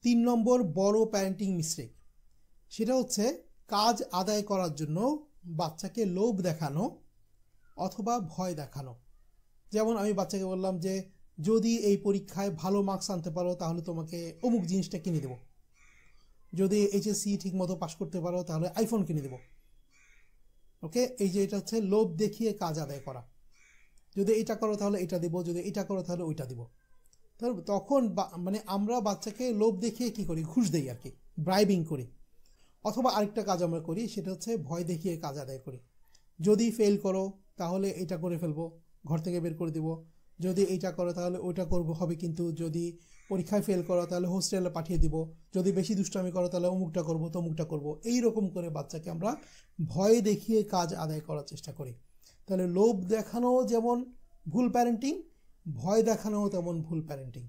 3 নম্বর বড় parenting mistake, সেটা হচ্ছে কাজ আদায় করার জন্য বাচ্চাকে লোভ দেখানো অথবা ভয় দেখানো। যেমন আমি বাচ্চাকে বললাম যে যদি এই পরীক্ষায় ভালো মার্কস আনতে পারো তাহলে তোমাকে অমুক জিনিসটা কিনে দেবো, যদি এইচএসসি ঠিক মতো পাশ করতে পারো তাহলে আইফোন কিনে দেবো। ওকে, এই যে এটা হচ্ছে লোভ দেখিয়ে কাজ আদায় করা। যদি এটা করো তাহলে এটা দেবো, যদি এটা করো তাহলে ওইটা দিব। তখন মানে আমরা বাচ্চাকে লোভ দেখিয়ে কি করি, ঘুষ দেই আর কি, ব্রাইবিং করি। অথবা আরেকটা কাজ আমরা করি, সেটা হচ্ছে ভয় দেখিয়ে কাজ আদায় করি। যদি ফেল করো তাহলে এটা করে ফেলবো, ঘর থেকে বের করে দিব। যদি এইটা করো তাহলে ওইটা করবো হবে, কিন্তু যদি পরীক্ষায় ফেল করো তাহলে হোস্টেলে পাঠিয়ে দিব। যদি বেশি দুষ্টামি করো তাহলে অমুকটা করবো তমুকটা করবো। এইরকম করে বাচ্চাকে আমরা ভয় দেখিয়ে কাজ আদায় করার চেষ্টা করি। তাহলে লোভ দেখানো যেমন ভুল প্যারেন্টিং, ভয় দেখানোও তেমন ভুল প্যারেন্টিং।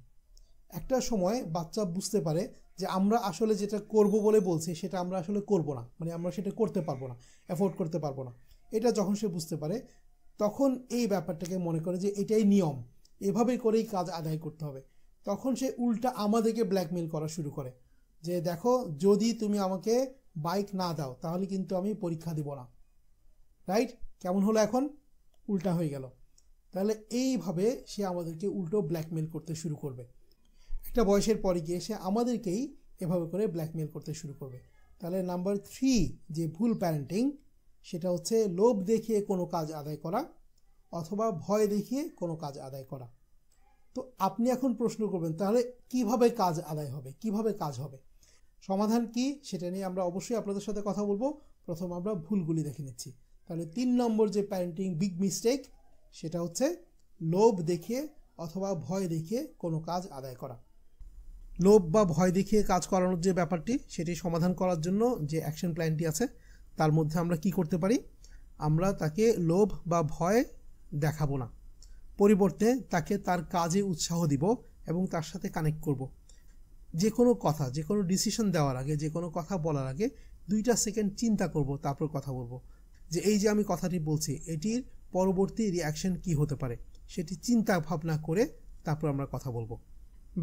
একটা সময় বাচ্চা বুঝতে পারে যে আমরা আসলে যেটা করব বলে বলছি সেটা আমরা আসলে করব না, মানে আমরা সেটা করতে পারবো না, অ্যাফোর্ড করতে পারবো না। এটা যখন সে বুঝতে পারে তখন এই ব্যাপারটাকে মনে করে যে এটাই নিয়ম, এভাবেই করেই কাজ আদায় করতে হবে। তখন সে উল্টা আমাদেরকে ব্ল্যাকমেল করা শুরু করে যে দেখো যদি তুমি আমাকে বাইক না দাও তাহলে কিন্তু আমি পরীক্ষা দিব না। রাইট? কেমন হলো এখন? উল্টা হয়ে গেল। তাহলে এইভাবে সে আমাদেরকে উল্টো ব্ল্যাকমেল করতে শুরু করবে। একটা বয়সের পরে গিয়ে সে আমাদেরকেই এভাবে করে ব্ল্যাকমেল করতে শুরু করবে। তাহলে নাম্বার 3 যে ভুল প্যারেন্টিং, সেটা হচ্ছে লোভ দেখিয়ে কোনো কাজ আদায় করা অথবা ভয় দেখিয়ে কোনো কাজ আদায় করা। তো আপনি এখন প্রশ্ন করবেন তাহলে কিভাবে কাজ আদায় হবে, কিভাবে কাজ হবে, সমাধান কি, সেটা নিয়ে আমরা অবশ্যই আপনাদের সাথে কথা বলবো। প্রথম আমরা ভুলগুলি দেখে নিচ্ছি। তাহলে 3 নম্বর যে প্যারেন্টিং বিগ মিস্টেক, সেটা হচ্ছে লোভ দেখিয়ে অথবা ভয় দেখিয়ে কোনো কাজ আদায় করা। লোভ বা ভয় দেখিয়ে কাজ করানোর যে ব্যাপারটি, সেটি সমাধান করার জন্য যে অ্যাকশন প্ল্যানটি আছে তার মধ্যে আমরা কি করতে পারি, আমরা তাকে লোভ বা ভয় দেখাবো না, পরিবর্তে তাকে তার কাজে উৎসাহ দিব এবং তার সাথে কানেক্ট করব। যে কোনো কথা, যে কোনো ডিসিশন দেওয়ার আগে, যে কোনো কথা বলার আগে 2টা সেকেন্ড চিন্তা করব, তারপর কথা বলবো। যে এই যে আমি কথাটি বলছি এটির পরবর্তী রিঅ্যাকশন কি হতে পারে সেটি চিন্তা ভাবনা করে তারপর আমরা কথা বলবো।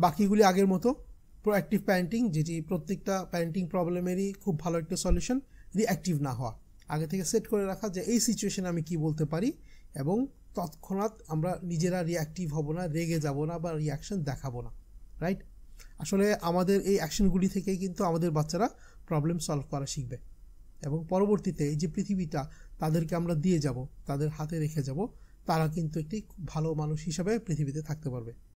বাকিগুলি আগের মতো। প্রোঅ্যাক্টিভ প্যারেন্টিং, যেটি প্রত্যেকটা প্যারেন্টিং প্রবলেমেরই খুব ভালো একটা সলিউশন। রিঅ্যাক্টিভ না হওয়া, আগে থেকে সেট করে রাখা যে এই সিচুয়েশনে আমি কি বলতে পারি, এবং তৎক্ষণাৎ আমরা নিজেরা রিঅ্যাক্টিভ হব না, রেগে যাব না বা রিঅ্যাকশন দেখাবো না। রাইট? আসলে আমাদের এই অ্যাকশনগুলি থেকেই কিন্তু আমাদের বাচ্চারা প্রবলেম সলভ করা শিখবে এবং পরবর্তীতে এই যে পৃথিবীটা তাদেরকে আমরা দিয়ে যাব, তাদের হাতে রেখে যাব, তারা কিন্তু একটি ভালো মানুষ হিসাবে পৃথিবীতে থাকতে পারবে।